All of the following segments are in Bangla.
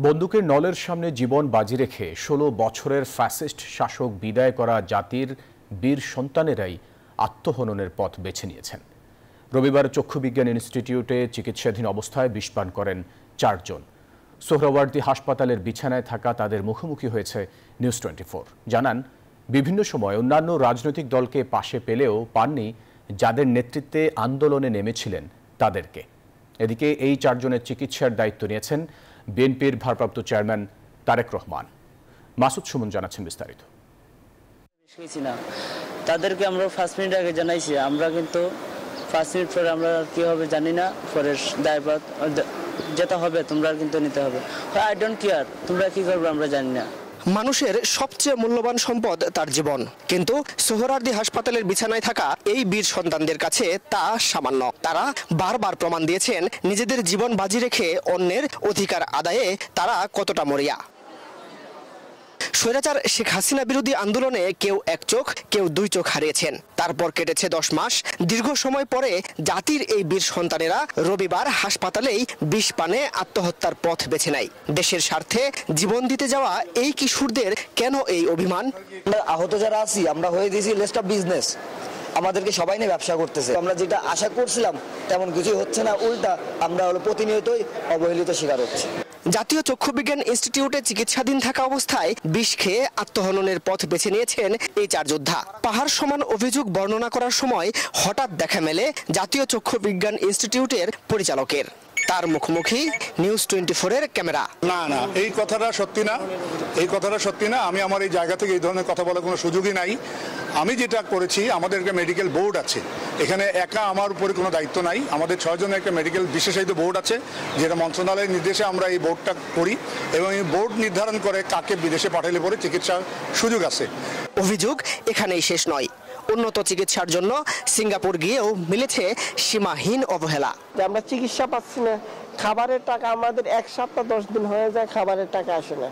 বন্দুকের নলের সামনে জীবন বাজি রেখে ১৬ বছরের ফ্যাসিস্ট শাসক বিদায় করা জাতির বীর সন্তানেরাই আত্মহননের পথ বেছে নিয়েছেন। রবিবার চক্ষুবিজ্ঞান ইনস্টিটিউটে চিকিৎসাধীন অবস্থায় বিষপান করেন ৪ জন। সোহরাওয়ার্দী হাসপাতালের বিছানায় থাকা তাদের মুখোমুখি হয়েছে নিউজ 24। জানান, বিভিন্ন সময় অন্যান্য রাজনৈতিক দলকে পাশে পেলেও পাননি যাদের নেতৃত্বে আন্দোলনে নেমেছিলেন তাদেরকে। এদিকে এই ৪ জনের চিকিৎসার দায়িত্ব নিয়েছেন বিএনপির ভারপ্রাপ্ত চেয়ারম্যান তারেক রহমান। মাসুদ সুমন জানাচ্ছেন বিস্তারিত। তাদেরকে আমরা 5 মিনিট আগে জানাইছি, আমরা কিন্তু 5 মিনিট পরে আমরা কি হবে জানি না, পরে দায়ভার যেটা হবে তোমরা কিন্তু নিতে হবে। আই ডোন্ট কেয়ার, তোমরা কি করবে আমরা জানি না। মানুষের সবচেয়ে মূল্যবান সম্পদ তার জীবন, কিন্তু সোহরাওয়ার্দী হাসপাতালের বিছানায় থাকা এই বীর সন্তানদের কাছে তা সামান্য। তারা বারবার প্রমাণ দিয়েছেন নিজেদের জীবন বাজি রেখে অন্যের অধিকার আদায়ে তারা কতটা মরিয়া। স্বৈরাচার শেখ হাসিনা বিরোধী আন্দোলনে কেউ এক চোখ, কেউ 2 চোখ হারিয়েছেন। তারপর কেটেছে 10 মাস। দীর্ঘ সময় পরে জাতির এই বীর সন্তানেরা রবিবার হাসপাতালেই বিষ পানে আত্মহত্যার পথ বেছে নেয়। দেশের স্বার্থে জীবন দিতে যাওয়া এই কিশোরদের কেন এই অভিমান? আহত যারা আছি আমরা হয়ে দিয়েছি লিস্ট অফ বিজনেস, আমাদেরকে সবাই নিয়ে ব্যবসা করতেছে। আমরা যেটা আশা করছিলাম তেমন কিছুই হচ্ছে না, উল্টা আমরা প্রতিনিয়তই অবহেলিত শিকার হচ্ছে। জাতীয় চক্ষুবিজ্ঞান ইনস্টিটিউটে চিকিৎসাধীন থাকা অবস্থায় বিষ খেয়ে আত্মহননের পথ বেছে নিয়েছেন এই 4 যোদ্ধা। পাহাড় সমান অভিযোগ বর্ণনা করার সময় হঠাৎ দেখা মেলে জাতীয় চক্ষুবিজ্ঞান ইনস্টিটিউটের পরিচালকের। তার মুখোমুখি নিউজ 24-এর ক্যামেরা। না, এই কথাটা সত্যি না। আমি আমার এই জায়গা থেকে এই ধরনের কথা বলার কোনো সুযোগই নাই। আমি যেটা করেছি, আমাদের একটা মেডিকেল বোর্ড আছে, এখানে একা আমার উপরে কোনো দায়িত্ব নাই। আমাদের 6 জনের একটা মেডিকেল বিশেষায়িত বোর্ড আছে, যেটা মন্ত্রণালয়ের নির্দেশে আমরা এই বোর্ডটা করি এবং এই বোর্ড নির্ধারণ করে কাকে বিদেশে পাঠালে পরে চিকিৎসার সুযোগ আছে। অভিযোগ এখানেই শেষ নয়। উন্নত চিকিৎসার জন্য সিঙ্গাপুর গিয়েও মিলেছে সীমাহীন অবহেলা। আমরা চিকিৎসা পাচ্ছি না, খাবারের টাকা আমাদের 1 সপ্তাহ 10 দিন হয়ে যায়, খাবারের টাকা আসে না।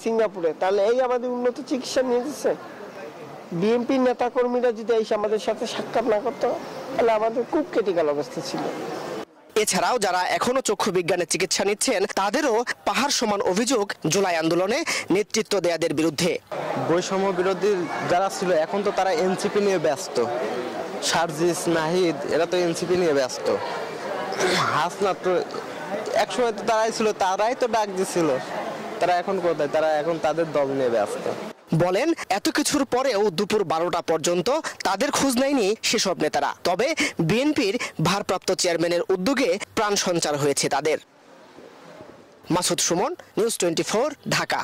সিঙ্গাপুরে তাহলে এই আমাদের উন্নত চিকিৎসা নিয়ে দিচ্ছে। বিএনপি নেতা কর্মীরা যদি এই আমাদের সাথে সাক্ষাৎ না করতো তাহলে আমাদের খুব ক্রিটিক্যাল অবস্থা ছিল। এছাড়াও যারা এখনো চক্ষু বিজ্ঞানের চিকিৎসা নিচ্ছেন তাদেরও পাহাড় সমান অভিযোগ জুলাই আন্দোলনে নেতৃত্ব দেয়াদের বিরুদ্ধে। বৈষম্য বিরোধী যারা ছিল এখন তো তারা এনসিপি নিয়ে ব্যস্ত। সার্জিস, নাহিদ এরা তো এনসিপি নিয়ে ব্যস্ত। হাসনাত তো একসময় তো তারাই ছিল, তারাই তো ডাক দিছিল। তারা এখন কোথায়? তারা এখন তাদের দল নিয়ে ব্যস্ত। বলেন, এত কিছুর পরেও দুপুর 12টা পর্যন্ত তাদের খোঁজ নেয়নি সেসব নেতারা। তবে বিএনপির ভারপ্রাপ্ত চেয়ারম্যানের উদ্যোগে প্রাণ সঞ্চার হয়েছে তাদের। মাসুদ সুমন, নিউজ 24, ঢাকা।